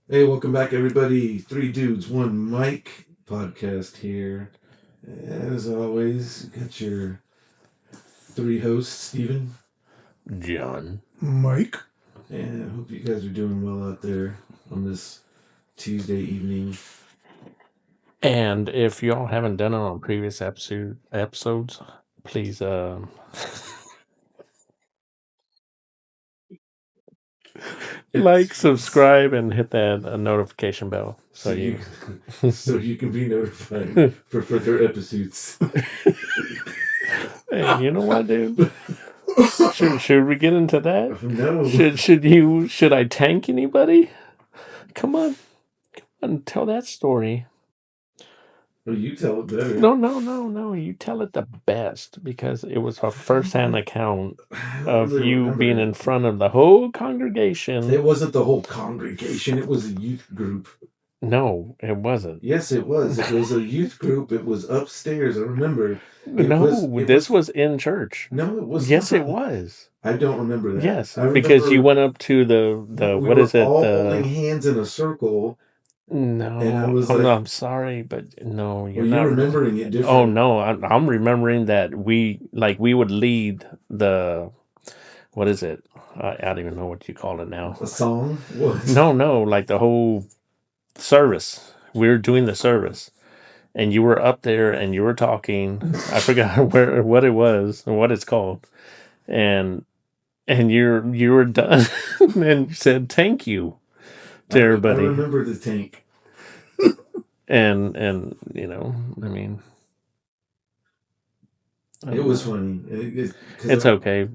Hey, welcome back, everybody. Three Dudes, One Mic podcast here. As always, got your three hosts, Steven. John. Mike. And I hope you guys are doing well out there on this Tuesday evening. And if y'all haven't done it on previous episodes, please like, subscribe, and hit that notification bell so you can be notified for further episodes. Hey, you know what, dude? Should we get into that? No. Should I tank anybody? Come on, tell that story. Well, you tell it better. No. You tell it the best because it was a first-hand account of really you remember being it. in front of the whole congregation. It wasn't the whole congregation. It was a youth group. No, it wasn't. Yes, it was. It was a youth group. It was upstairs. I remember. This was in church. No, it was. Yes, not. it was. I don't remember that. Yes, I remember because you went up to the we what were is it? all holding hands in a circle. No, and I was no, I'm sorry, but no, you're not remembering it different. Oh no, I'm remembering that we would lead the what is it? I don't even know what you call it now. A song? What? No, like the whole service. We were doing the service, and you were up there and you were talking. I forgot what it was and what it's called, and you were done and said thank you to everybody. I remember the tank. and you know, I mean, it was funny. It's okay.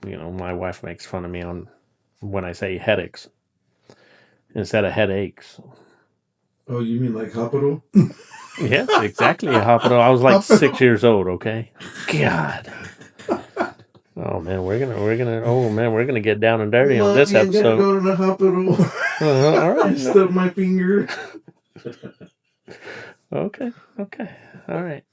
You know, my wife makes fun of me when I say headaches instead of headaches. Oh, you mean like hospital? Yes, exactly. A hospital. I was like 6 years old. Okay. God. Oh man, we're gonna get down and dirty on this episode. Go to the hospital. All right. I stubbed my finger. Okay. All right.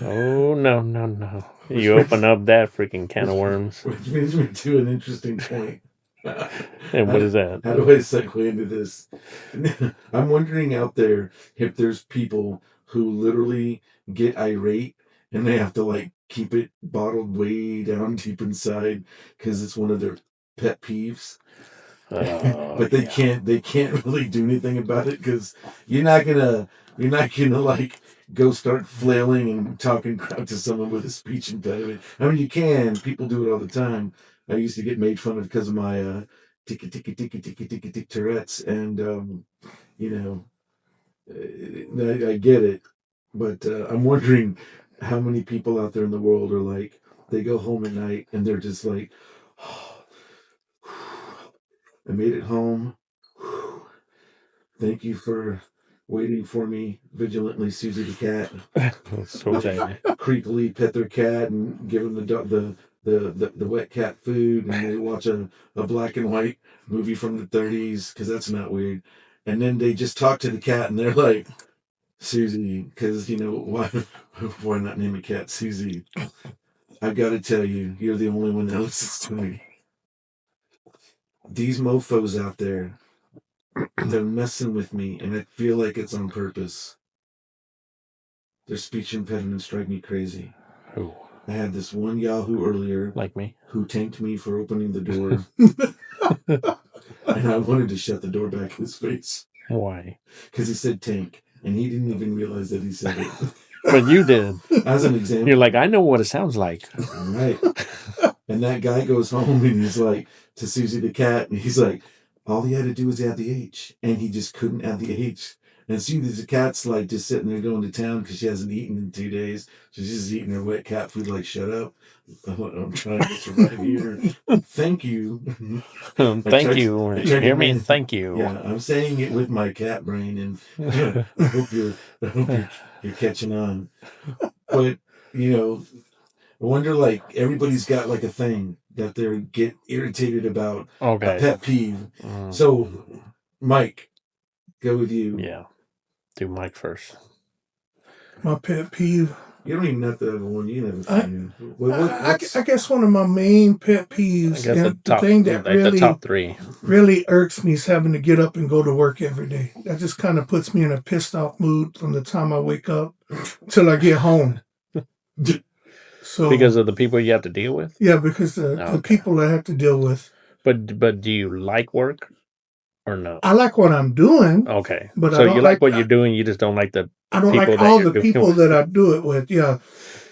Oh no! You open up that freaking can of worms. Which brings me to an interesting point. And what is that? How do I segue into this? I'm wondering out there if there's people who literally get irate and they have to like keep it bottled way down deep inside because it's one of their pet peeves. But they can't really do anything about it because you're not gonna like go start flailing and talking crap to someone with a speech impediment. I mean, you can. People do it all the time. I used to get made fun of because of my ticky Tourette's, and I get it, but I'm wondering how many people out there in the world are like they go home at night and they're just like, oh, I made it home. Thank you for waiting for me vigilantly, Susie the cat. So creepily pet their cat and give them the wet cat food, and they watch a black and white movie from the 30s because that's not weird. And then they just talk to the cat and they're like, Susie, because why not name a cat Susie? I've got to tell you, you're the only one that listens to me. These mofos out there, they're messing with me, and I feel like it's on purpose. Their speech impediments drive me crazy. Who? I had this one Yahoo earlier, like me, who tanked me for opening the door, and I wanted to shut the door back in his face. Why? Because he said tank, and he didn't even realize that he said it. But you did. As an example. You're like, I know what it sounds like. Right. And that guy goes home and he's like, to Susie the cat, and he's like, all he had to do was add the H, and he just couldn't add the H. And Susie the cat's like just sitting there going to town because she hasn't eaten in 2 days. She's just eating her wet cat food like, shut up. I'm trying to survive here. Thank you. Thank you. Hear me? Thank you. Yeah, I'm saying it with my cat brain, and I hope you're catching on. But, I wonder, like, everybody's got like a thing that they get irritated about. Okay. A pet peeve. So, Mike, go with you. Yeah. Do Mike first. My pet peeve You don't even have to have one. You can have a I, few. I guess one of my main pet I peeves guess and the thing that like the top really 3. really irks me is having to get up and go to work every day. That just kind of puts me in a pissed off mood from the time I wake up till I get home. So Because of the people you have to deal with? yeah, because the Okay. people I have to deal with. But do you like work or no? I like what I'm doing, Okay. but So you like what you're doing, you just don't like the I don't people like that all you're the doing people with. that I do it with. Yeah.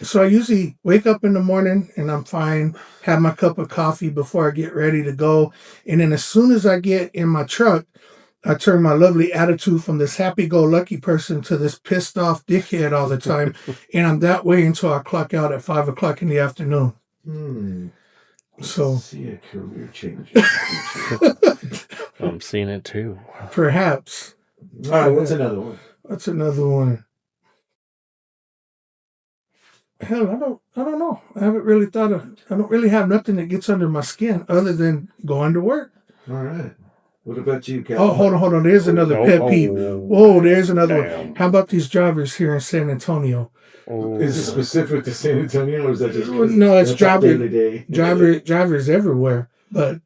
So I usually wake up in the morning and I'm fine, have my cup of coffee before I get ready to go. And then as soon as I get in my truck, I turn my lovely attitude from this happy go lucky person to this pissed off dickhead all the time. And I'm that way until I clock out at 5 o'clock in the afternoon. So see a career change. I'm seeing it too. perhaps. All right, what's another one? What's another one? Hell, I don't know. I haven't really thought of. I don't really have nothing that gets under my skin other than going to work. All right. What about you, Cal? Oh, hold on. There's another pet peeve. Whoa, there's another one. How about these drivers here in San Antonio? Is it specific to San Antonio, or is that just no? It's daily day? drivers everywhere. But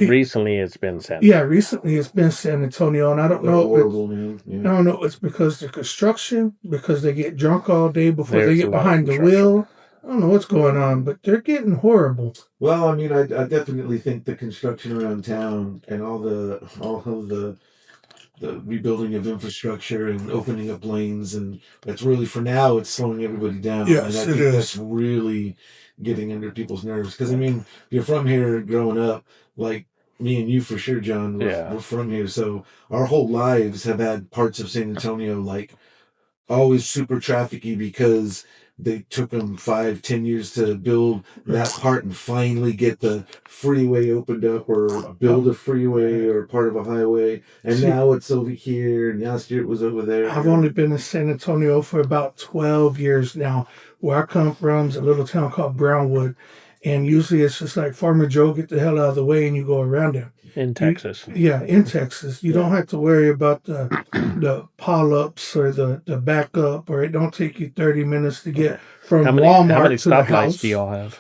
recently it's been San. Yeah, recently it's been San Antonio, and I don't know. Horrible, man. Yeah. I don't know. It's because the construction, because they get drunk all day before they There's a get lot of behind the wheel. I don't know what's going on, but they're getting horrible. Well, I mean, I definitely think the construction around town and all of the rebuilding of infrastructure and opening up lanes, and that's really, for now, it's slowing everybody down. Yes, and I it think is. that's really getting under people's nerves. Because I mean, if you're from here growing up, like me and you for sure, John, we're from here, so our whole lives have had parts of San Antonio like always super trafficky because they took them 5-10 years to build that part and finally get the freeway opened up or build a freeway or part of a highway, and now it's over here, and last year it was over there. I've only been in San Antonio for about 12 years now. Where I come from is a little town called Brownwood, and usually it's just like Farmer Joe, get the hell out of the way, and you go around him. In Texas. In Texas. You don't have to worry about the pile-ups or the backup, or it don't take you 30 minutes to get from Walmart how many to the house. stoplights do y'all have?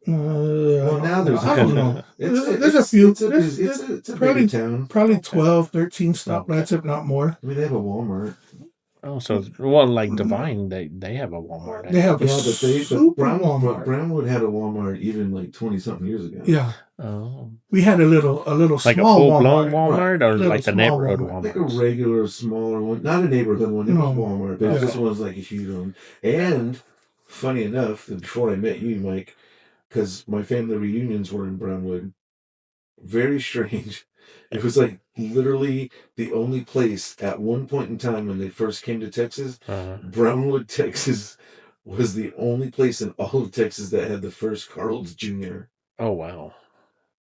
Well, now there's I don't know. There's a few. It's a probably town. Probably 12, 13 stoplights, if not more. I mean, they have a Walmart. Oh, so like Divine, they have a Walmart. They have Walmart. Brownwood had a Walmart even like 20-something years ago. Yeah. Oh. We had a little like small a full-blown Walmart, or like the neighborhood Walmart? Like a regular smaller one, not a neighborhood one. It was Walmart, but this one was like a huge one. And funny enough, before I met you, Mike, because my family reunions were in Brownwood. Very strange. It was like literally the only place at one point in time when they first came to Texas. Brownwood, Texas was the only place in all of Texas that had the first Carl's Jr. Oh, wow.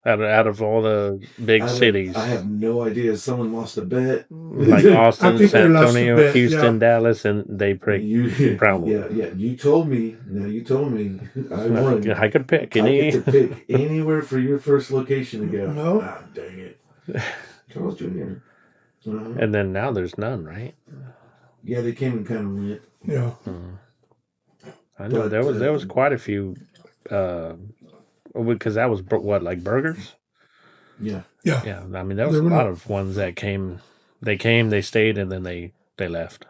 Out of all the big cities. I have no idea. Someone lost a bet. Like Austin, San Antonio, Houston, Dallas, and they picked Brownwood. Yeah. You told me. Now you told me. I won. I could pick any. I get to pick anywhere for your first location to go. No. Ah, dang it. Carl's Jr. And then now there's none, right? Yeah, they came and kind of went. Yeah. I know there was quite a few. Because that was what, like burgers? Yeah. I mean, there was a lot of ones that came. They came, they stayed, and then they left.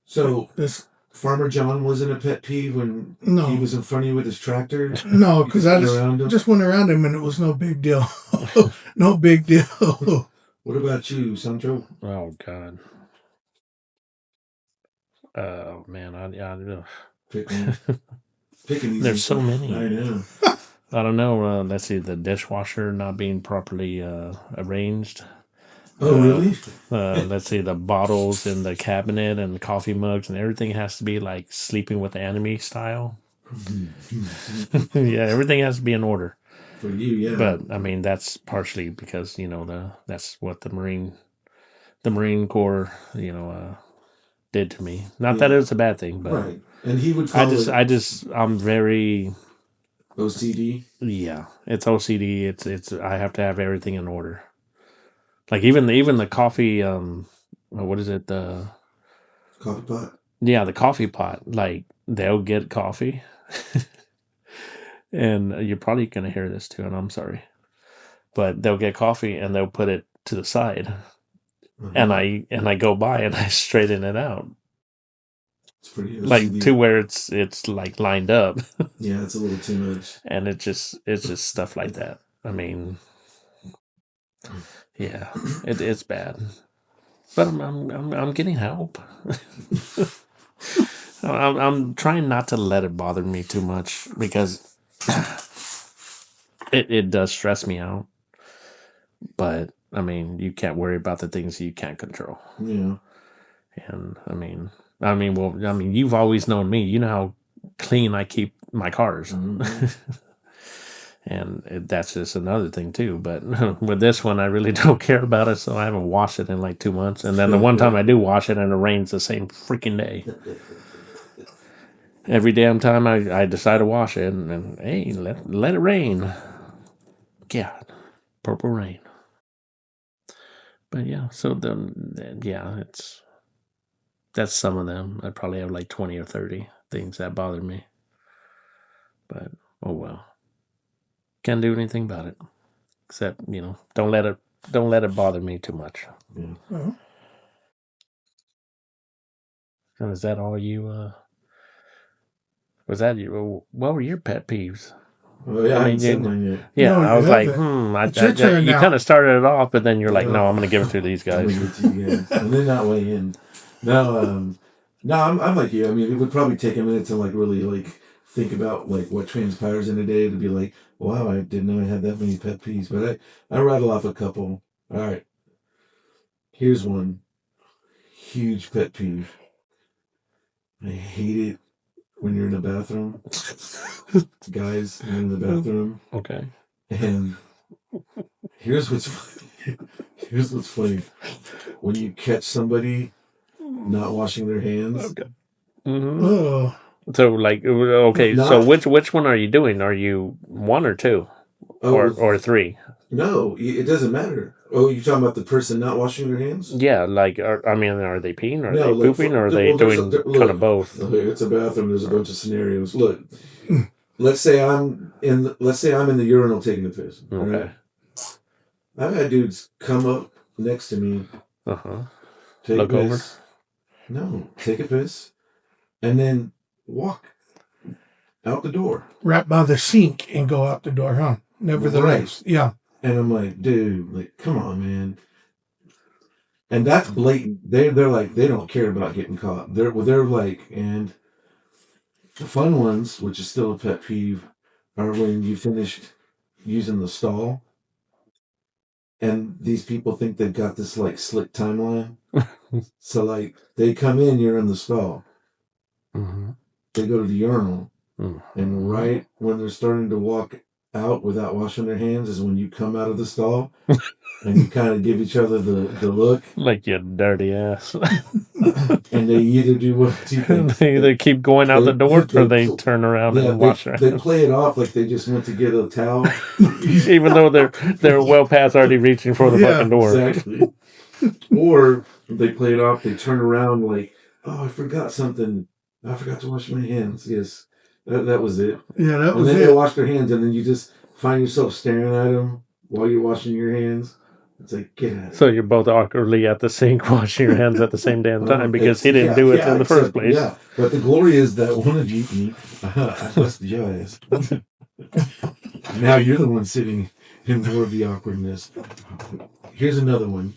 So this Farmer John wasn't a pet peeve when he was in front of you with his tractor? No, because I just went around him and it was no big deal. No big deal. What about you, Sandro? Oh, God. Oh, man. There's so many. I know. I don't know. Let's see, the dishwasher not being properly arranged. Oh, really? Let's see, the bottles in the cabinet and the coffee mugs and everything has to be like Sleeping with the Enemy style. Yeah, everything has to be in order. For you, yeah. But I mean, that's partially because that's what the Marine Corps did to me. Not that it was a bad thing, but right. And he would. I'm very OCD. Yeah, it's OCD. It's I have to have everything in order. Like even the coffee. What is it? The coffee pot. Yeah, the coffee pot. Like they'll get coffee, and you're probably gonna hear this too, and I'm sorry, but they'll get coffee and they'll put it to the side, and I go by and I straighten it out, It's pretty like OCD. to where it's like lined up, Yeah, it's a little too much. and it's just stuff like that. I mean, yeah, it's bad, but I'm getting help. I'm trying not to let it bother me too much because it does stress me out. But I mean, you can't worry about the things you can't control. Yeah. And you've always known me. You know how clean I keep my cars. Mm-hmm. And that's just another thing too. But with this one, I really don't care about it, so I haven't washed it in like 2 months. And then the one time I do wash it, and it rains the same freaking day. Every damn time I decide to wash it, and hey, let it rain. God, purple rain. But yeah, so then yeah, that's some of them. I probably have like 20 or 30 things that bother me. But oh well, can't do anything about it. Except don't let it bother me too much. Yeah. Well, And is that all you? Was that you? What were your pet peeves? Oh yeah, I haven't said mine yet. Yeah, No, I you was like, haven't. It's your turn you now. kind of started it off, but then you're like, no, I'm going to give it to these I'm guys. gonna give it to you guys, and then not weigh in. No, I'm like you. I mean, it would probably take a minute to like really like think about like what transpires in a day to be like, wow, I didn't know I had that many pet peeves. But I rattle off a couple. All right, here's one huge pet peeve. I hate it when you're in the bathroom, guys. You're in the bathroom, Okay. and here's what's funny. Here's what's funny. When you catch somebody not washing their hands. Okay. Mm-hmm. Oh, So like, okay, so Not, which one are you doing? Are you 1 or 2 oh, or 3? no, it doesn't matter. Oh, you're talking about the person not washing their hands? Yeah, like, are they peeing? Are No, they look, pooping? Or are they well, doing kind of both? okay, it's a bathroom. There's a bunch of scenarios. Look, let's say I'm in the urinal taking a piss. Okay. Right? I've had dudes come up next to me, take Look a piss. No, take a piss, and then walk out the door. right by the sink and go out the door, huh? Nevertheless, yeah. And I'm like, dude, like, come on, man. And that's blatant. They're like, they don't care about getting caught. They're like, and the fun ones, which is still a pet peeve, are when you finished using the stall, and these people think they've got this like slick timeline. So like, they come in, you're in the stall. Mm-hmm. They go to the urinal, Mm-hmm. and right when they're starting to walk out without washing their hands is when you come out of the stall. And you kind of give each other the look. Like, you dirty ass. And they either do what you think. They either keep going out the door or they turn around and wash their They hands. play it off like they just went to get a towel. Even though they're well past already reaching for the fucking door. Exactly. Or they play it off, they turn around like, oh, I forgot something. I forgot to wash my hands. Yes. That was it. Yeah, that was it. And then it. they wash their hands, and then you just find yourself staring at them while you're washing your hands. It's like, get out of So you're both awkwardly at the sink washing your hands at the same damn time because he didn't do it in the first place. Yeah, but the glory is that one of you, I busted your ass. Now you're the one sitting in more of the awkwardness. Here's another one.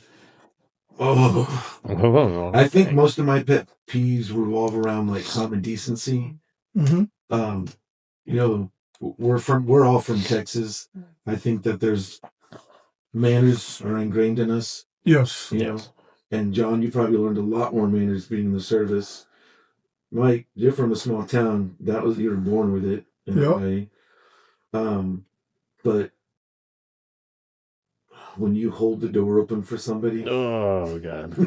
Oh, I think most of my pet peeves revolve around like common decency. Mm-hmm. We're all from Texas. I think that there's manners are ingrained in us. Yes. You know? And John, you probably learned a lot more manners being in the service. Mike, you're from a small town. You were born with it in a way. But when you hold the door open for somebody, oh god.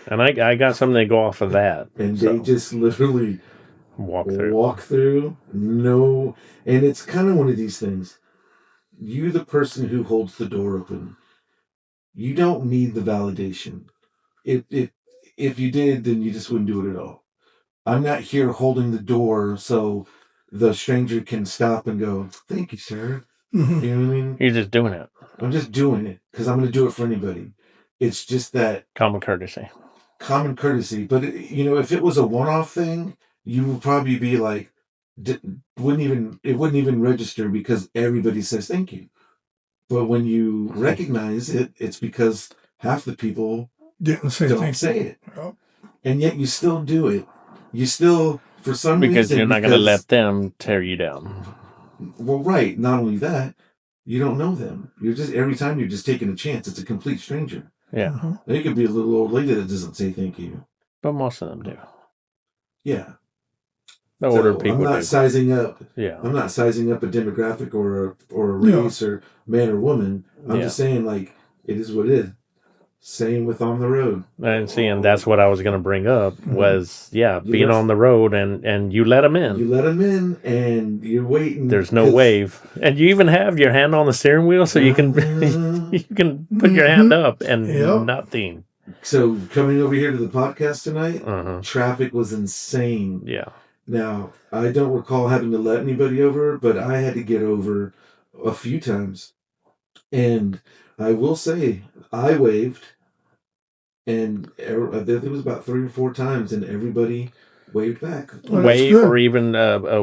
And I got something to go off of that. And they just literally walk through. No, and it's kind of one of these things. You, the person who holds the door open, you don't need the validation. If you did, then you just wouldn't do it at all. I'm not here holding the door so the stranger can stop and go, "Thank you, sir." Mhm. You know what I mean? You're just doing it. I'm just doing it because I'm going to do it for anybody. It's just that Common courtesy. common courtesy. But if it was a one-off thing, you would probably be like, it wouldn't even register because everybody says thank you. But when you recognize it, it's because half the people Didn't say don't thank say you. it, Oh. and yet you still do it. You still, for some Because reason, you're not going to let them tear you down. well, right. Not only that, you don't know them. You're just every time you're just taking a chance. It's a complete stranger. Yeah. Mhm. It could be a little old lady that doesn't say thank you. But most of them do. Yeah. The older So people I'm not do. sizing up. Yeah. I'm not sizing up a demographic or a Yeah. race or man or woman. I'm Yeah. just saying like it is what it is. Same with on the road. And seeing that's what I was going to bring up was, You being let- on the road and you let them in. You let them in and you're waiting. There's no 'cause- wave. And you even have your hand on the steering wheel so you can you can put your hand up and Yep. nothing. So coming over here to the podcast tonight, Uh-huh. traffic was insane. Yeah. Now, I don't recall having to let anybody over, but I had to get over a few times. And I will say, I waved, and I think it was about 3 or 4 times, and everybody waved back. Well, that's Wave good. or even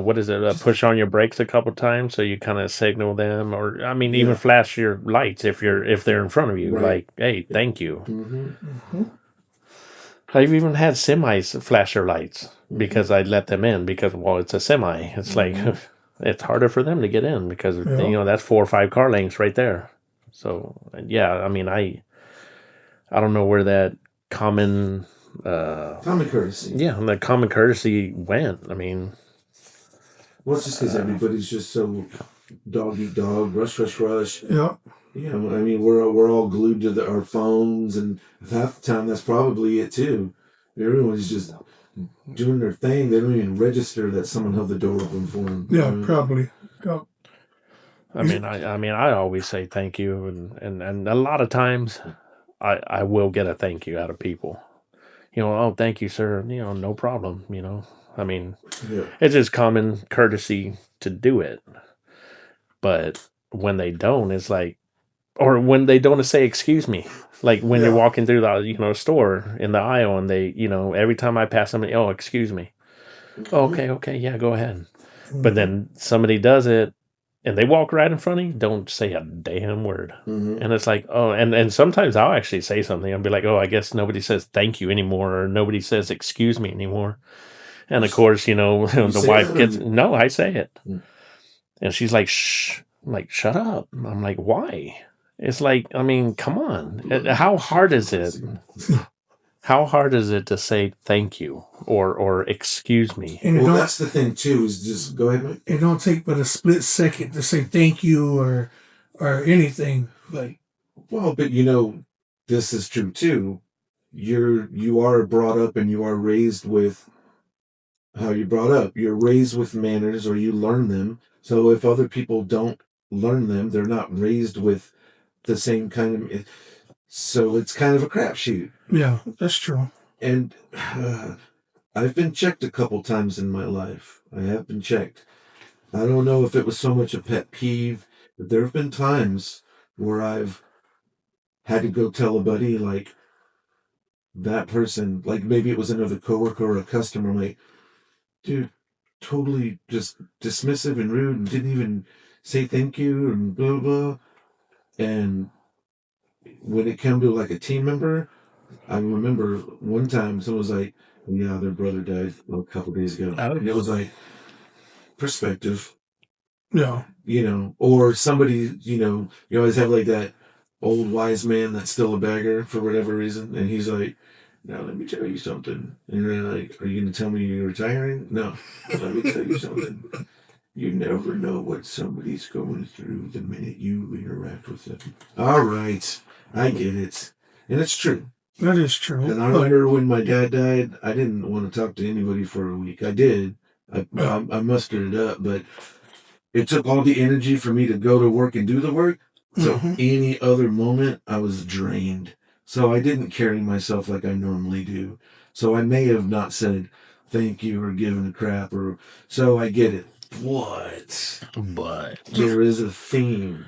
what is it? Push on your brakes a couple times so you kind of signal them, or I mean, even Yeah. flash your lights if they're in front of you, Right. like, hey, thank you. Mm-hmm. I've even had semis flash their lights because I let them in because it's a semi. It's like it's harder for them to get in because that's 4 or 5 car lengths right there. So I mean I don't know where that common courtesy. Yeah, the common courtesy went. I mean, well, it's just because everybody's just so dog eat dog, rush rush rush. Yeah. I mean, we're all glued to our phones, and half the time that's probably it too. Everyone's just doing their thing. They don't even register that someone held the door open for them. Yeah, probably. Yeah. I mean, I always say thank you, and a lot of times, I will get a thank you out of people. Oh, thank you, sir. No problem. I mean, it's just common courtesy to do it. But when they don't, it's like, or when they don't say excuse me, like when you're walking through the store in the aisle, and they every time I pass somebody, oh, excuse me. Oh, okay, yeah, go ahead. But then somebody does it and they walk right in front of you, don't say a damn word. And it's like, oh, and sometimes I'll actually say something. I'll be like, oh, I guess nobody says thank you anymore, or nobody says excuse me anymore. And of course, the wife gets, no, I say it. And she's like, shh. I'm like, shut up. I'm like, why? It's like, I mean, come on. How hard is it? How hard is it to say thank you or excuse me? And well, that's the thing too. Is just go ahead. Mike. It don't take but a split second to say thank you or anything. Like, well, but this is true too. You are brought up and you are raised with how you're brought up. You're raised with manners, or you learn them. So if other people don't learn them, they're not raised with the same kind of. So it's kind of a crapshoot. Yeah, that's true. And I've been checked a couple times in my life. I have been checked. I don't know if it was so much a pet peeve, but there have been times where I've had to go tell a buddy, like, that person, like maybe it was another coworker or a customer, like, dude, totally just dismissive and rude and didn't even say thank you and blah, blah. And when it came to like a team member, I remember one time someone was like, yeah, their brother died a couple days ago. And it was like, perspective. Yeah. Or somebody, you always have like that old wise man that's still a beggar for whatever reason. And he's like, now let me tell you something. And they're like, are you going to tell me you're retiring? No. Let me tell you something. You never know what somebody's going through the minute you interact with them. All right. I get it. And it's true. That is true. And I remember when my dad died, I didn't want to talk to anybody for a week. I did. I mustered it up, but it took all the energy for me to go to work and do the work. So any other moment, I was drained. So I didn't carry myself like I normally do. So I may have not said thank you or giving a crap, or so I get it. But there is a theme,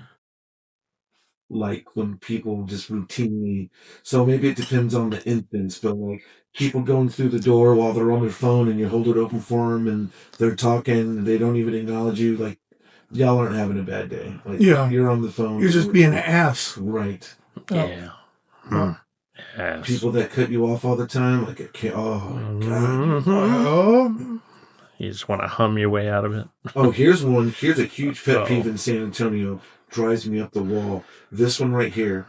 like when people just routinely. So maybe it depends on the instance, but like people going through the door while they're on their phone and you hold it open for them and they're talking and they don't even acknowledge you. Like y'all aren't having a bad day. Like you're on the phone. You're just being an ass. Right. Yeah. Yes. People that cut you off all the time, like oh my god. Oh. You just want to hum your way out of it. Oh, here's one. Here's a huge pet peeve in San Antonio. Drives me up the wall. This one right here.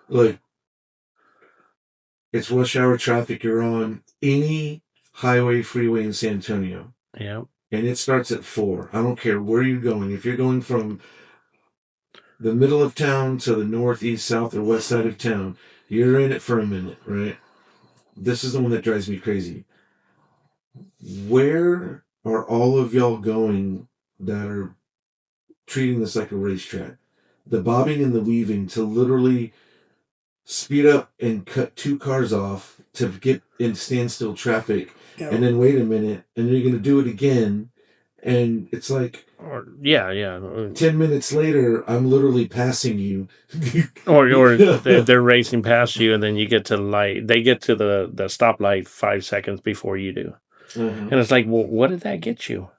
Like, it's rush hour traffic. You're on any highway, freeway in San Antonio. Yeah. And it starts at 4. I don't care where you're going. If you're going from the middle of town to the north, east, south, or west side of town, you're in it for a minute, right? This is the one that drives me crazy. Where are all of y'all going that are treating this like a racetrack? The bobbing and the weaving to literally speed up and cut 2 cars off to get in standstill traffic, and then wait a minute, and you're going to do it again, and it's like, 10 minutes later, I'm literally passing you. or they're racing past you, and then you get to the light. They get to the stoplight 5 seconds before you do. And it's like, well, what did that get you?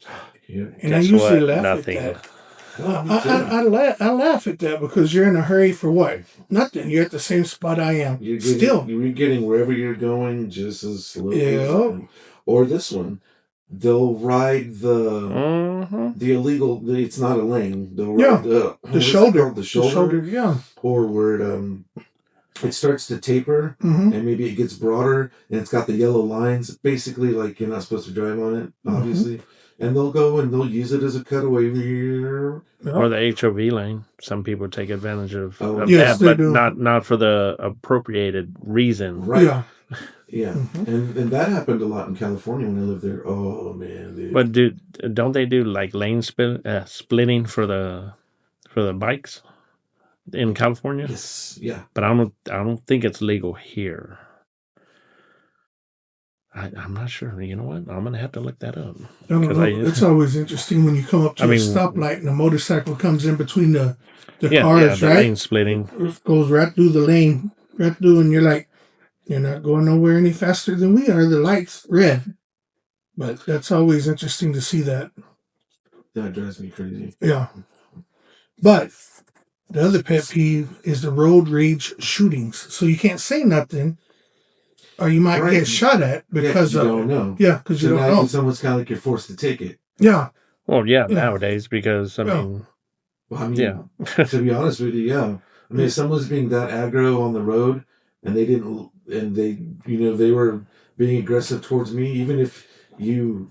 Yeah. And I usually laugh Nothing. at that. I laugh at that because you're in a hurry for what? Nothing. You're at the same spot I am. You're getting wherever you're going just as slowly. Yeah. Or this one, they'll ride the illegal. It's not a lane. They'll ride the shoulder. The shoulder. Yeah. Or where it starts to taper and maybe it gets broader and it's got the yellow lines. Basically, like you're not supposed to drive on it, obviously. And they'll go and they'll use it as a cutaway. Or the HOV lane. Some people take advantage of yes, that, but do. not for the appropriated reason. Right. Yeah. Yeah. And that happened a lot in California when I lived there. Oh man, dude. But don't they do like lane splitting for the bikes in California? Yes. Yeah. But I don't think it's legal here. I'm not sure. You know what? I'm gonna have to look that up. It's always interesting when you come up to a stoplight and a motorcycle comes in between the cars, right? Lane splitting. It goes right through the lane, and you're like, you're not going nowhere any faster than we are. The light's red. But that's always interesting to see that. That drives me crazy. Yeah. But the other pet peeve is the road rage shootings. So you can't say nothing, or you might get shot at because you don't know. Yeah, because you don't know. It's almost kind of like you're forced to take it. Yeah. Well, nowadays, because I mean, to be honest with you, I mean, if someone's being that aggro on the road and they were being aggressive towards me, even if you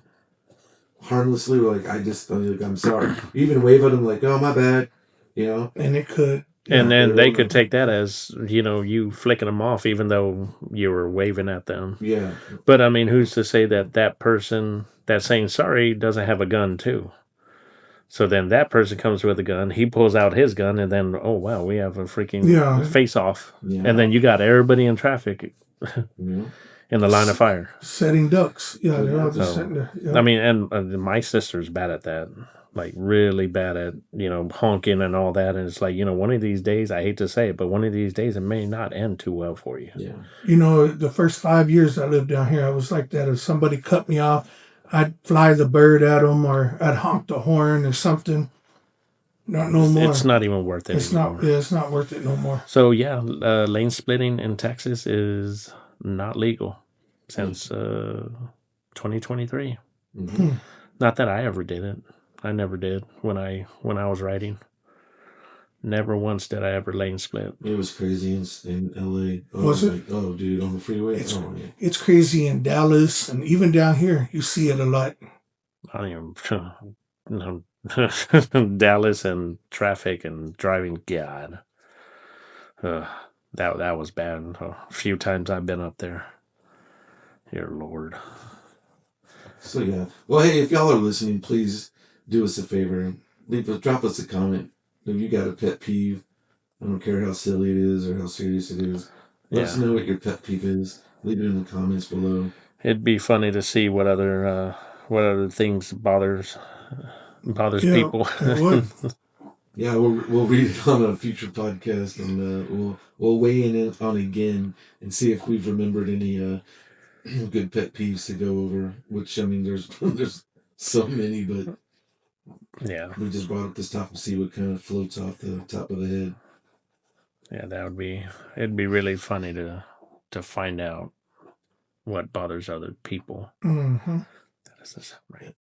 harmlessly were like, I'm sorry. You even wave at them like, oh, my bad, And it could. And then they could take that as, you flicking them off, even though you were waving at them. Yeah. But, I mean, who's to say that person that's saying sorry doesn't have a gun, too? So then that person comes with a gun, he pulls out his gun, and then, oh, wow, we have a freaking face-off. Yeah. And then you got everybody in traffic in the line of fire. Setting ducks. Yeah, they're all just sitting there. Yeah. I mean, and my sister's bad at that. Like, really bad at, honking and all that. And it's like, one of these days, I hate to say it, but one of these days it may not end too well for you. Yeah. The first 5 years I lived down here, I was like that. If somebody cut me off, I'd fly the bird at them, or I'd honk the horn or something. Not no more. It's not even worth it anymore. It's not worth it no more. So, lane splitting in Texas is not legal since 2023. Mm-hmm. Not that I ever did it. I never did when I was riding. Never once did I ever lane split. It was crazy in LA. Was it? Oh, dude, on the freeway. It's crazy in Dallas, and even down here, you see it a lot. I don't even Dallas and traffic and driving. God, that was bad. A few times I've been up there. Dear Lord. So yeah. Well, hey, if y'all are listening, please do us a favor. Drop us a comment. If you got a pet peeve, I don't care how silly it is or how serious it is. Let us know what your pet peeve is. Leave it in the comments below. It'd be funny to see what other things bothers Yeah, people. it would. Yeah, we'll read it on a future podcast, and we'll weigh in on it again and see if we've remembered any good pet peeves to go over. Which I mean, there's there's so many, but Yeah, we just brought up this topic to see what kind of floats off the top of the head. yeah, it'd be really funny to find out what bothers other people. Mm-hmm. That doesn't sound right.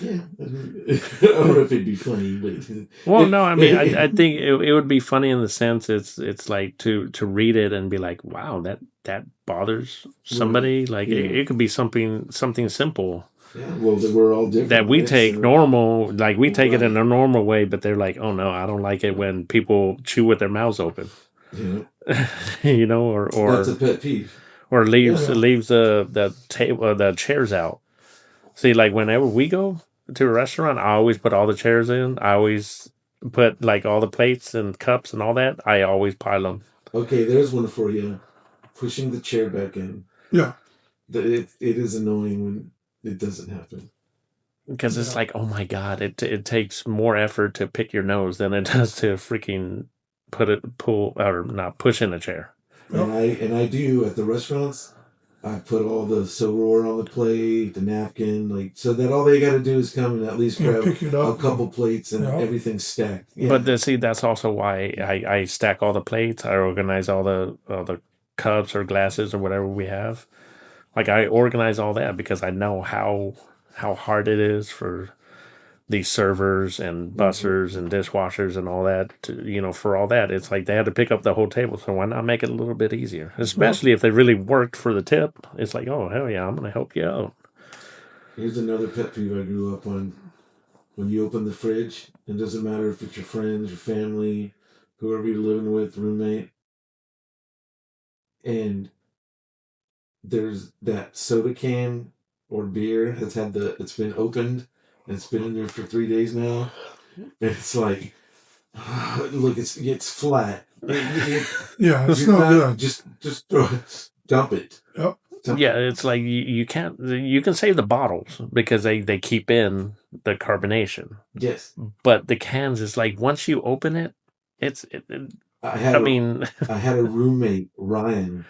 Yeah, I don't know if it'd be funny, but Well, no, I mean, I think it would be funny in the sense it's like to read it and be like, wow, that bothers somebody. Like yeah. it could be something simple Yeah, well, we're all different. that we right? take So- normal, like we take it in Right. a normal way, but they're like, oh no, I don't like it when people chew with their mouths open, Yeah, you know, or that's a pet peeve. or leaves Yeah. leaves the table the chairs out. See, like whenever we go to a restaurant, I always put all the chairs in. I always put like all the plates and cups and all that. I always pile them. Okay, there's one for you. Pushing the chair back in. Yeah. It is annoying when it doesn't happen. Because it's like, oh my god, it takes more effort to pick your nose than it does to freaking pull or not push in a chair. And I do at the restaurants. I put all the silverware on the plate, the napkin, like so that all they got to do is come and at least Yeah, grab pick it a up. couple plates and Yeah. everything's stacked. Yeah. But see, that's also why I stack all the plates. I organize all the cups or glasses or whatever we have. Like I organize all that because I know how hard it is for these servers and bussers and dishwashers and all that for all that. It's like they had to pick up the whole table, so why not make it a little bit easier, especially if they really worked for the tip. It's like, oh hell yeah, I'm gonna help you out. Here's another pet peeve I grew up on. When you open the fridge, it doesn't matter if it's your friends, your family, whoever you're living with, roommate, and there's that soda can or beer it's been opened and it's been in there for 3 days now. And it's like, look, it's flat. Yeah, it's no good. Just throw it, dump it. Yep. Yeah, it's like you can save the bottles because they keep in the carbonation. Yes. But the cans is like once you open it, I had a roommate, Ryan,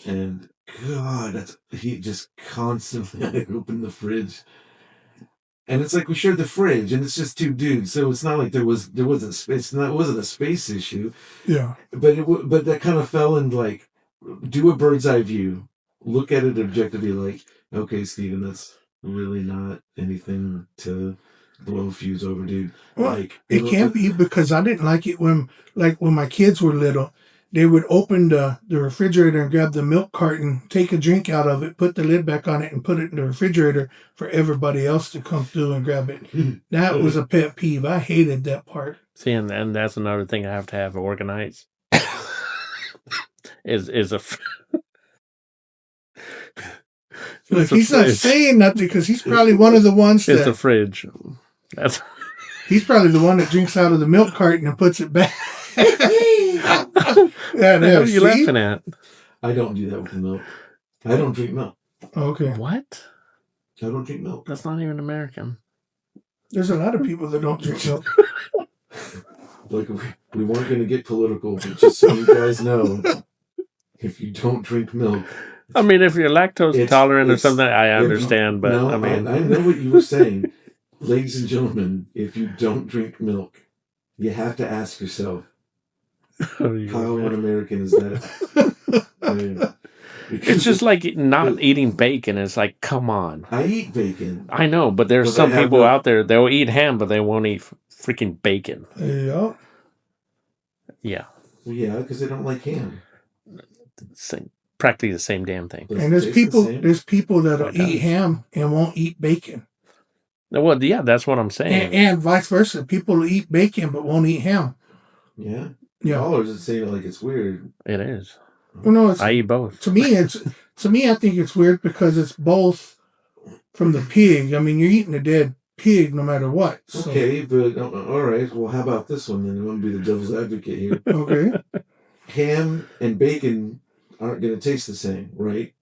and God, he just constantly opened the fridge. And it's like we shared the fridge, and it's just two dudes, so it's not like there wasn't space. It wasn't a space issue. Yeah. But that kind of fell in like do a bird's eye view, look at it objectively. Like, okay, Steven, that's really not anything to blow a fuse over, dude. Well, Like it can't be because I didn't like it when my kids were little. They would open the refrigerator and grab the milk carton, take a drink out of it, put the lid back on it, and put it in the refrigerator for everybody else to come through and grab it. That was a pet peeve. I hated that part. See, and that's another thing I have to have organized. is a Look, he's not saying nothing because he's probably one of the ones it's a that fridge. That's he's probably the one that drinks out of the milk carton and puts it back. what are you laughing at? I don't do that with milk. I don't drink milk. Okay. What? I don't drink milk. That's not even American. There's a lot of people that don't drink milk. Like we weren't going to get political, but just so you guys know, if you don't drink milk, I mean, if you're lactose intolerant or something, I understand. But no, I mean, I know what you were saying, ladies and gentlemen. If you don't drink milk, you have to ask yourself, how un-American is that? I mean, it's just like not eating bacon. It's like, come on. I eat bacon. I know, but there's some people out there, they'll eat ham, but they won't eat freaking bacon. Yeah. Yeah. Well, yeah, because they don't like ham. Practically the same damn thing. And there's people that'll eat ham and won't eat bacon. Well, yeah, that's what I'm saying. And vice versa. People eat bacon but won't eat ham. Yeah. Yeah. Y'all are just saying it like it's weird. It is. Well, no, I eat both. To me, I think it's weird because it's both from the pig. I mean, you're eating a dead pig no matter what. So. Okay, but all right. Well, how about this one then? I'm going to be the devil's advocate here. Okay. Ham and bacon aren't going to taste the same, right?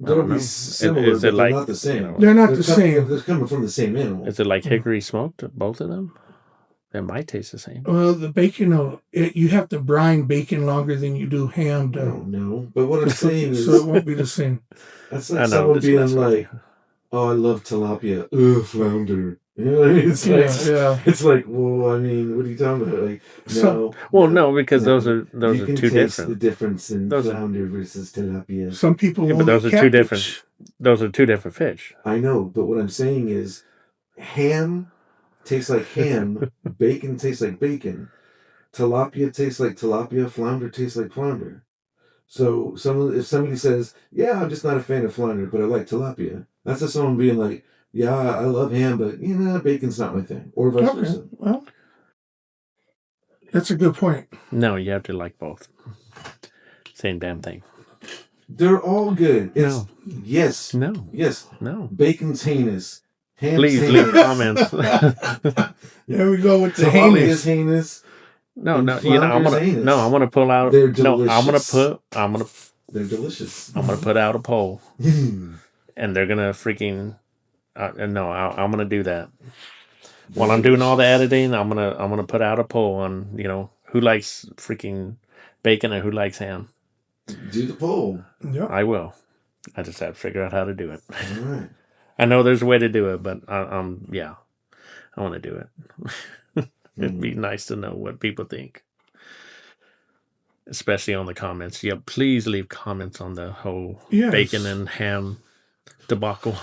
I They'll don't be know. similar, Is but it they're like, not the same. They're not the same. They're coming from the same animal. Is it like hickory smoked? Both of them? It might taste the same. Well, the bacon, you have to brine bacon longer than you do ham, I though. don't know, but what I'm saying So is it won't be the same. that's I like know, someone just being messing with like, you. "Oh, I love tilapia." Ugh, flounder. You know what I mean? It's like, Yeah. it's like, well, I mean, what are you talking about? Like, So- no, because those are you can two taste different. the difference in Those are- flounder versus tilapia. Some people Yeah, but won't those eat are two cabbage. different. Those are two different fish. I know, but what I'm saying is, ham tastes like ham, bacon tastes like bacon, tilapia tastes like tilapia, flounder tastes like flounder. So if somebody says, "Yeah, I'm just not a fan of flounder, but I like tilapia," that's just someone being like, "Yeah, I love ham, but bacon's not my thing," or vice Okay, versa. well, that's a good point. No, you have to like both. Same damn thing. They're all good. No. Yes. No. Yes. No. Bacon's heinous. Ham's Please heinous. leave comments. There we go with the Tilapia's heinous. heinous. No, And no, I'm flounder's heinous. gonna pull out. They're No, delicious. They're delicious. I'm gonna put out a poll, They're and they're gonna freaking. No, I'm gonna do that. While I'm doing all the editing, I'm gonna put out a poll on who likes freaking bacon and who likes ham. Do the poll. Yeah. I will. I just have to figure out how to do it. All right. I know there's a way to do it, but I want to do it. It'd be nice to know what people think, especially on the comments. Yeah, please leave comments on the whole bacon and ham debacle.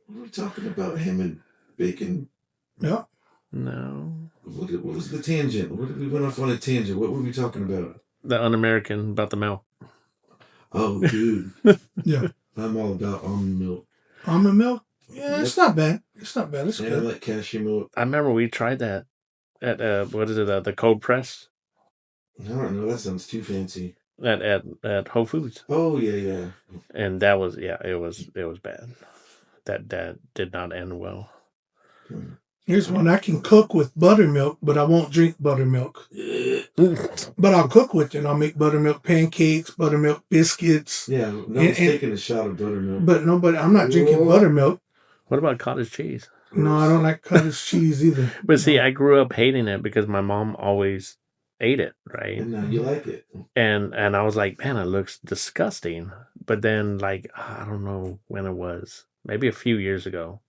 We're talking about ham and bacon. Yeah. No. What was the tangent? We went off on a tangent. What were we talking about? The un-American about the milk. Oh, dude. Yeah. I'm all about almond milk. Almond milk? Yeah, it's not bad. It's not bad. It's I good. like cashew milk. I remember we tried that at what is it? The cold press I don't know. That sounds too fancy. at Whole Foods. Oh yeah. And that was it was bad. That did not end well. Here's one. I can cook with buttermilk, but I won't drink buttermilk. But I'll cook with it. I'll make buttermilk pancakes, buttermilk biscuits. Yeah, no one's taking a shot of buttermilk. But I'm not drinking buttermilk. What about cottage cheese? No, I don't like cottage cheese either. But see, I grew up hating it because my mom always ate it, right? And now you like it. And I was like, man, it looks disgusting. But then, like, I don't know when it was, maybe a few years ago.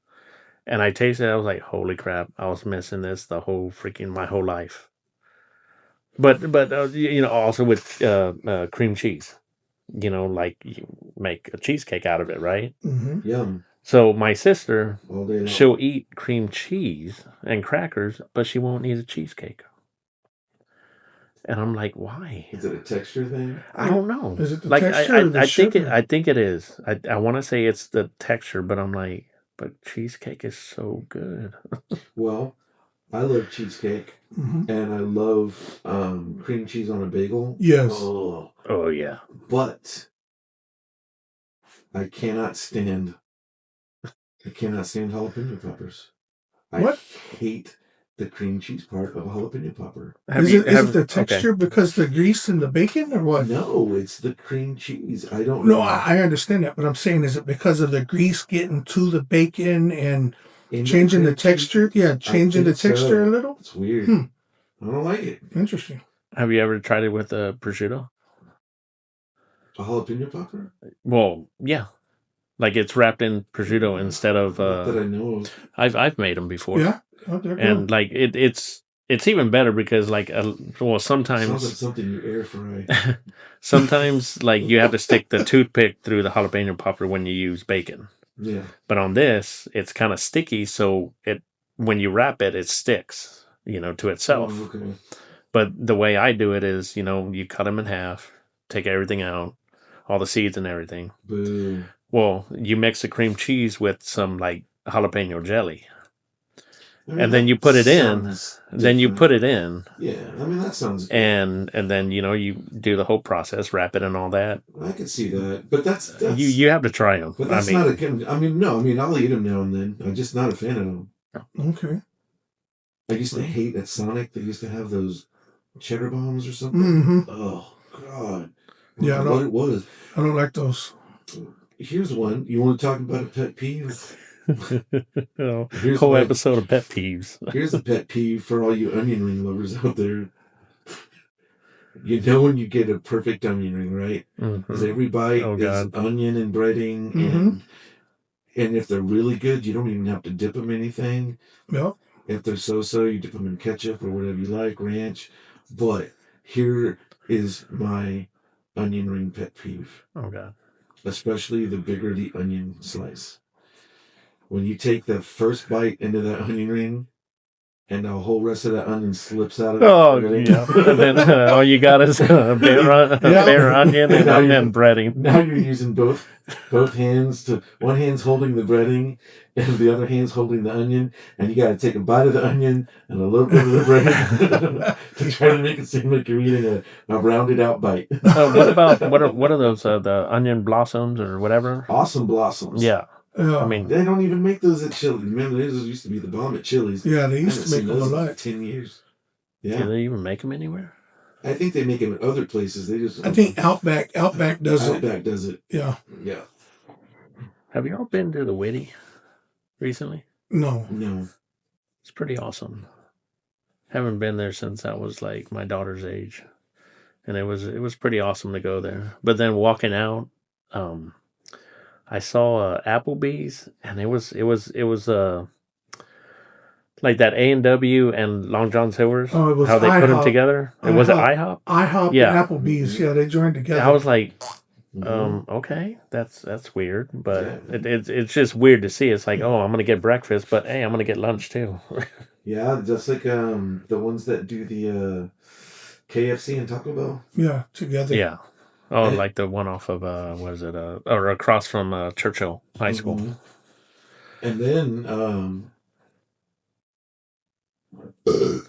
And I tasted it, I was like, holy crap, I was missing this my whole life. But also with cream cheese, like you make a cheesecake out of it, right? Mm-hmm. Yum. So my sister, All day long. she'll eat cream cheese and crackers, but she won't eat a cheesecake. And I'm like, why? Is it a texture thing? I don't know. Is it the like texture or the I think sugar? I think it is. I want to say it's the texture, but I'm like, but cheesecake is so good. Well, I love cheesecake, Mm-hmm. and I love cream cheese on a bagel. Yes. Oh yeah. But I cannot stand jalapeno poppers. What? I hate the cream cheese part of a jalapeno popper. Is it the texture because the grease and the bacon or what? No, it's the cream cheese. I don't No, know. I understand that, but I'm saying, is it because of the grease getting to the bacon and changing the texture? Yeah, changing the texture a little? It's weird. I don't like it. Interesting. Have you ever tried it with a prosciutto? A jalapeno popper? Well, yeah. Like it's wrapped in prosciutto instead of. Not that I know of. I've made them before. Yeah. Oh, they're And good. like it's even better because like Sounds sometimes like something you air fry. sometimes like you have to stick the toothpick through the jalapeno popper when you use bacon. Yeah. But on this, it's kind of sticky, so when you wrap it, it sticks, to itself. Oh, okay. But the way I do it is, you cut them in half, take everything out, all the seeds and everything. Boo. Well, you mix the cream cheese with some like jalapeno jelly. I mean, And then you put it in. Then you put it in. Yeah, I mean that sounds good. And then you do the whole process, wrap it and all that. I can see that, but that's you have to try them. But that's not a. I'll eat them now and then. I'm just not a fan of them. Okay. I used to hate at Sonic. They used to have those cheddar bombs or something. Mm-hmm. Oh God, Yeah, I what don't, it was. I don't like those. Here's one. You want to talk about a pet peeve? Here's Whole my episode of pet peeves. here's a pet peeve for all you onion ring lovers out there. You know when you get a perfect onion ring, right? Because every bite Oh, is God. onion and breading, Mhm. and if they're really good, you don't even have to dip them in anything. Yep. If they're so-so, you dip them in ketchup or whatever you like, ranch. But here is my onion ring pet peeve, Oh, God. especially the bigger the onion slice. When you take the first bite into that onion ring, and the whole rest of that onion slips out of it. Oh, yeah. And then all you got is bare onion and Now onion breading. Now you're using both hands to one hand's holding the breading and the other hand's holding the onion, and you got to take a bite of the onion and a little bit of the bread to try to make it seem like you're eating a rounded out bite. What about what are those the onion blossoms or whatever? Awesome blossoms. Yeah. Yeah. I mean, They don't even make those at Chili's. Remember, those used to be the bomb at Chili's. Yeah, they I used haven't to make seen them a those in lot. 10 years. do Yeah. they even make them anywhere? I think they make them at other places. They just. I think Outback does it. Outback does it. Yeah. Yeah. Have you all been to the Witty recently? No. No. It's pretty awesome. Haven't been there since I was like my daughter's age, and it was pretty awesome to go there. But then walking out, I saw Applebee's, and it was like that A&W and Long John Silver's. Oh, it was how they put them IHOP. together. Was it IHOP? IHOP Yeah. and Applebee's. Yeah, they joined together. I was like, Mhm. okay, that's weird, but Yeah. it's just weird to see. It's like, oh, I'm gonna get breakfast, but hey, I'm gonna get lunch too. Yeah, just like the ones that do the KFC and Taco Bell. Yeah, together. Yeah. Oh, And- like the one off of what is it? Or across from Churchill High School. Mhm. And then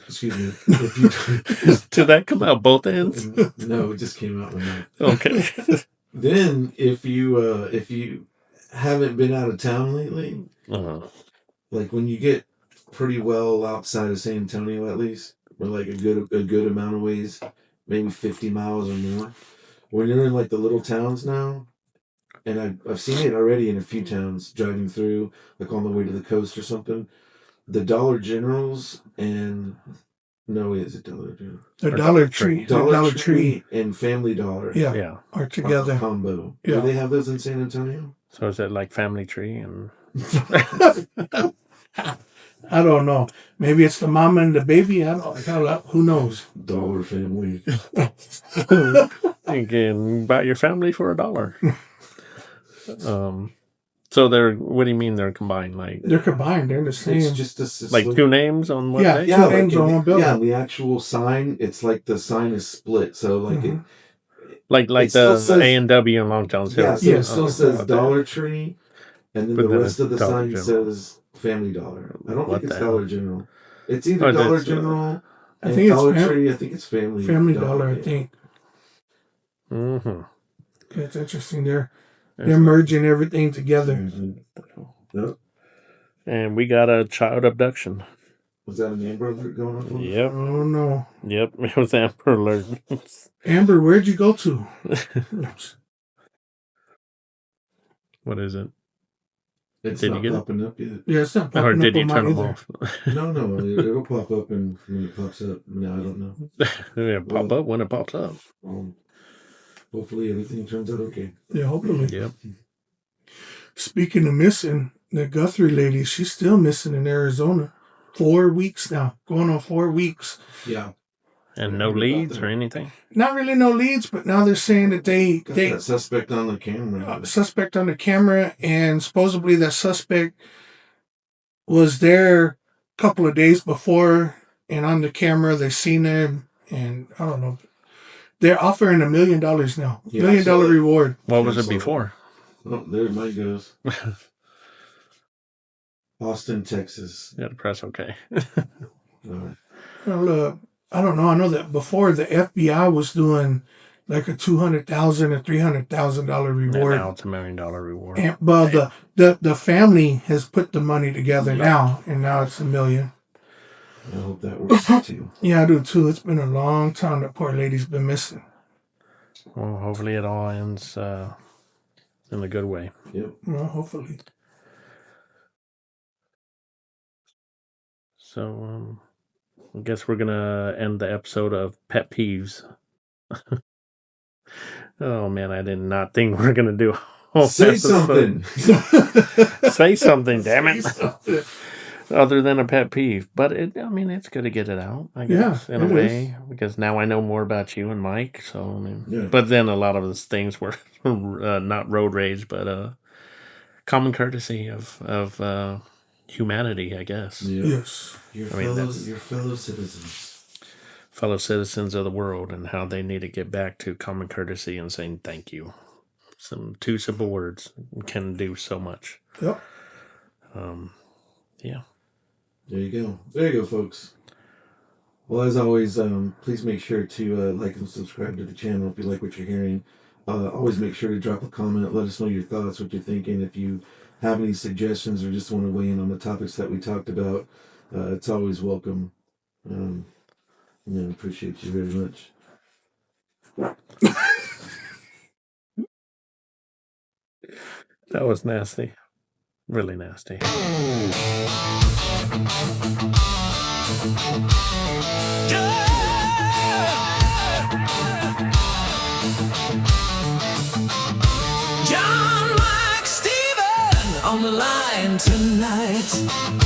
excuse me. If you Did that come out both ends? no, it just came out my mouth. Okay. Then if you haven't been out of town lately, like when you get pretty well outside of San Antonio, at least, or like a good amount of ways, maybe 50 miles or more. When you're in like the little towns now, and I've seen it already in a few towns driving through, like on the way to the coast or something. The Dollar Generals and no, is it Dollar General? The Dollar Tree. The Dollar Tree and Family Dollar. Yeah, Yeah. are together. Combo. Yeah. Do they have those in San Antonio? So is it like Family Tree and I don't know. Maybe it's the mama and the baby. Who knows? Dollar Family. you can buy your family for $1? So they're, what do you mean they're combined? Like They're combined. They're the same. It's just a like two names on one Yeah, page? yeah. names on one building. Yeah, the actual sign. It's like the sign is split. So like Mhm. Like It still the says- A&W and Long John Silver. so Yeah, it still okay. says Dollar Tree, and then But the then rest of the it's Dollar sign General. says Family Dollar. I don't What think it's the hell? Dollar General. It's either Oh, Dollar that's, General I and think it's Dollar Tree. I think it's Family Dollar. I think. Mm-hmm. It's interesting. They're merging everything together. Mhm. Yep. And we got a child abduction. Was that an Amber Alert going on? Yep. Oh no, Yep. It was Amber Alert. Amber, where'd you go to? What is it? It's Did you not get it? popping up yet. Yeah, it's not Or popping did up you on turn mine them either. off? No, it'll pop up and when it pops up. No, I don't know. Yeah, pop up when it pops up. Hopefully everything turns out okay. Yeah, hopefully. Yep. Speaking of missing, the Guthrie lady, she's still missing in Arizona. 4 weeks now, going on 4 weeks. Yeah. And no leads or anything? Not really no leads, but now they're saying that they Got that suspect on the camera. suspect on the camera, and supposedly that suspect was there a couple of days before, and on the camera they seen him, and I don't know. They're offering $1 million now. Yeah, $1 million I saw that. reward. What was it Cancel it. before? Oh, there mine goes. Austin, Texas. Yeah, the press okay. Well, I don't know. I know that before the FBI was doing like a $200,000 or $300,000 And reward. now it's $1 million reward. And, well, the family has put the money together now, and now it's $1 million. I hope that works too. Yeah, I do too. It's been a long time that poor lady's been missing. Well, hopefully it all ends in a good way. Yep. Well, hopefully. So I guess we're gonna end the episode of pet peeves. Oh man, I did not think we were gonna do a whole Say episode. something. Say something, damn it. Say something. Other than a pet peeve. But it's good to get it out, I guess, in a it way. Because now I know more about you and Mike. So Yeah. but then a lot of those things were not road rage, but common courtesy of humanity, I guess. Yeah. Yes. Your I mean, fellow citizens. Fellow citizens of the world, and how they need to get back to common courtesy and saying thank you. Two simple words can do so much. Yep. Yeah. There you go. There you go, folks. Well, as always, please make sure to like and subscribe to the channel if you like what you're hearing. Always make sure to drop a comment. Let us know your thoughts, what you're thinking. If you have any suggestions or just want to weigh in on the topics that we talked about, it's always welcome. Appreciate you very much. That was nasty. Really nasty. John, Mike, Steven on the line tonight.